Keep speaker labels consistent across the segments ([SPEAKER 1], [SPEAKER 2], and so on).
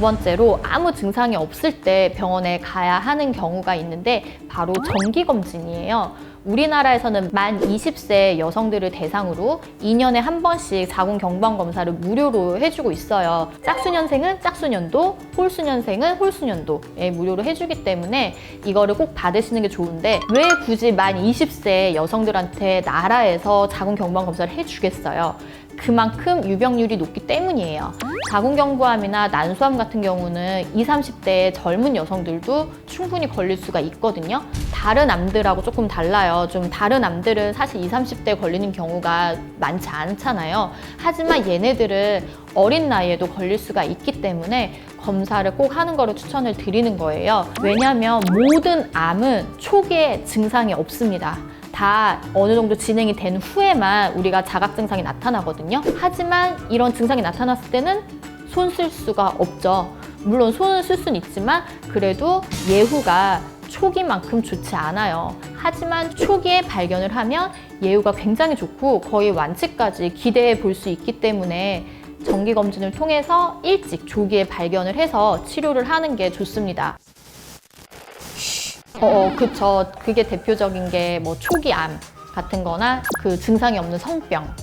[SPEAKER 1] 번째로 아무 증상이 없을 때 병원에 가야 하는 경우가 있는데 바로 정기검진이에요. 우리나라에서는 만 20세 여성들을 대상으로 2년에 한 번씩 자궁 경부암 검사를 무료로 해주고 있어요. 짝수년생은 짝수년도, 홀수년생은 홀수년도에 무료로 해주기 때문에 이거를 꼭 받으시는 게 좋은데 왜 굳이 만 20세 여성들한테 나라에서 자궁 경부암 검사를 해주겠어요? 그만큼 유병률이 높기 때문이에요. 자궁경부암이나 난소암 같은 경우는 20, 30대의 젊은 여성들도 충분히 걸릴 수가 있거든요. 다른 암들하고 조금 달라요. 좀 다른 암들은 사실 20, 30대에 걸리는 경우가 많지 않잖아요. 하지만 얘네들은 어린 나이에도 걸릴 수가 있기 때문에 검사를 꼭 하는 거를 추천을 드리는 거예요. 왜냐하면 모든 암은 초기에 증상이 없습니다. 다 어느 정도 진행이 된 후에만 우리가 자각 증상이 나타나거든요. 하지만 이런 증상이 나타났을 때는 손 쓸 수가 없죠. 물론 손을 쓸 수는 있지만 그래도 예후가 초기만큼 좋지 않아요. 하지만 초기에 발견을 하면 예후가 굉장히 좋고 거의 완치까지 기대해 볼 수 있기 때문에 정기검진을 통해서 일찍 조기에 발견을 해서 치료를 하는 게 좋습니다. 그쵸. 그게 대표적인 게 뭐 초기암 같은 거나 그 증상이 없는 성병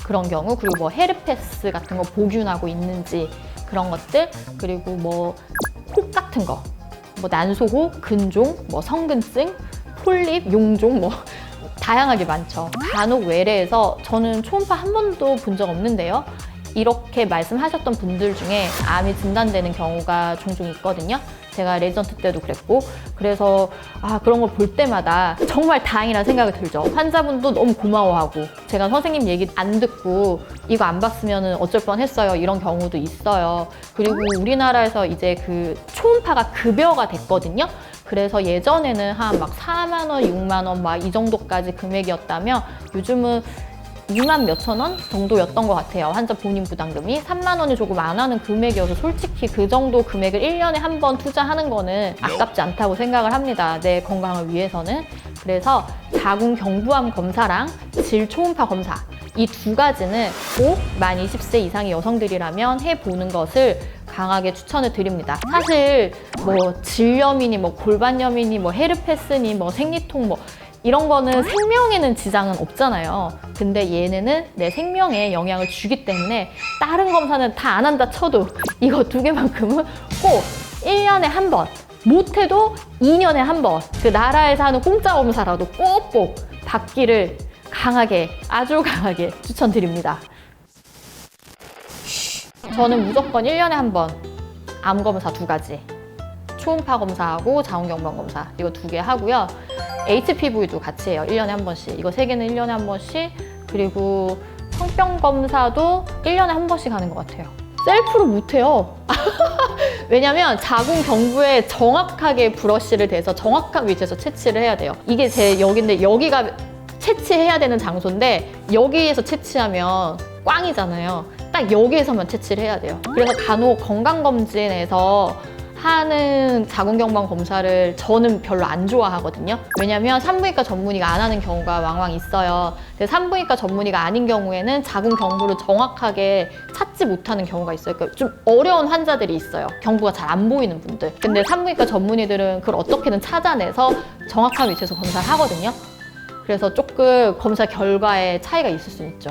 [SPEAKER 1] 그런 경우, 그리고 뭐 헤르페스 같은 거 복균하고 있는지 그런 것들, 그리고 뭐 혹 같은 거, 뭐 난소호, 근종, 뭐 성근증, 폴립, 용종 뭐 다양하게 많죠. 간혹 외래에서 저는 초음파 한 번도 본 적 없는데요. 이렇게 말씀하셨던 분들 중에 암이 진단되는 경우가 종종 있거든요. 제가 레지던트 때도 그랬고, 그래서 그런 걸 볼 때마다 정말 다행이라는 생각이 들죠. 환자분도 너무 고마워하고, 제가 선생님 얘기 안 듣고 이거 안 봤으면 어쩔 뻔했어요, 이런 경우도 있어요. 그리고 우리나라에서 이제 그 초음파가 급여가 됐거든요. 그래서 예전에는 한 막 4만 원, 6만 원 막 이 정도까지 금액이었다면 요즘은 2만 몇천 원 정도였던 것 같아요. 환자 본인 부담금이 3만 원이 조금 안 하는 금액이어서 솔직히 그 정도 금액을 1년에 한 번 투자하는 거는 아깝지 않다고 생각을 합니다. 내 건강을 위해서는. 그래서 자궁 경부암 검사랑 질 초음파 검사, 이 두 가지는 꼭 만 20세 이상의 여성들이라면 해보는 것을 강하게 추천을 드립니다. 사실 뭐 질염이니 뭐 골반염이니 뭐 헤르페스니 뭐 생리통 뭐 이런 거는 생명에는 지장은 없잖아요. 근데 얘네는 내 생명에 영향을 주기 때문에 다른 검사는 다 안 한다 쳐도 이거 두 개만큼은 꼭 1년에 한 번, 못해도 2년에 한 번, 그 나라에서 하는 공짜 검사라도 꼭꼭 받기를 강하게, 아주 강하게 추천드립니다. 저는 무조건 1년에 한 번 암 검사 2가지, 초음파 검사하고 자궁경부암 검사 이거 2개 하고요. HPV도 같이 해요. 1년에 한 번씩. 이거 3개는 1년에 한 번씩. 그리고 성병 검사도 1년에 한 번씩 하는 것 같아요. 셀프로 못해요. 왜냐면 자궁 경부에 정확하게 브러쉬를 대서 정확한 위치에서 채취를 해야 돼요. 이게 제 여기인데 여기가 채취해야 되는 장소인데 여기에서 채취하면 꽝이잖아요. 딱 여기에서만 채취를 해야 돼요. 그래서 간혹 건강검진에서 하는 자궁경부암 검사를 저는 별로 안 좋아하거든요. 왜냐면 산부인과 전문의가 안 하는 경우가 왕왕 있어요. 근데 산부인과 전문의가 아닌 경우에는 자궁경부를 정확하게 찾지 못하는 경우가 있어요. 그러니까 좀 어려운 환자들이 있어요. 경부가 잘 안 보이는 분들. 근데 산부인과 전문의들은 그걸 어떻게든 찾아내서 정확한 위치에서 검사를 하거든요. 그래서 조금 검사 결과에 차이가 있을 수 있죠.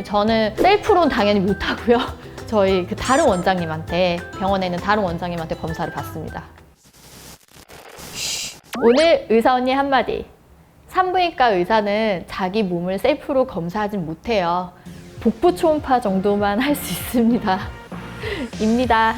[SPEAKER 1] 저는 셀프로는 당연히 못하고요. 저희 그 다른 원장님한테, 병원에 있는 다른 원장님한테 검사를 받습니다. 오늘 의사 언니 한마디. 산부인과 의사는 자기 몸을 셀프로 검사하진 못해요. 복부 초음파 정도만 할 수 있습니다. 입니다.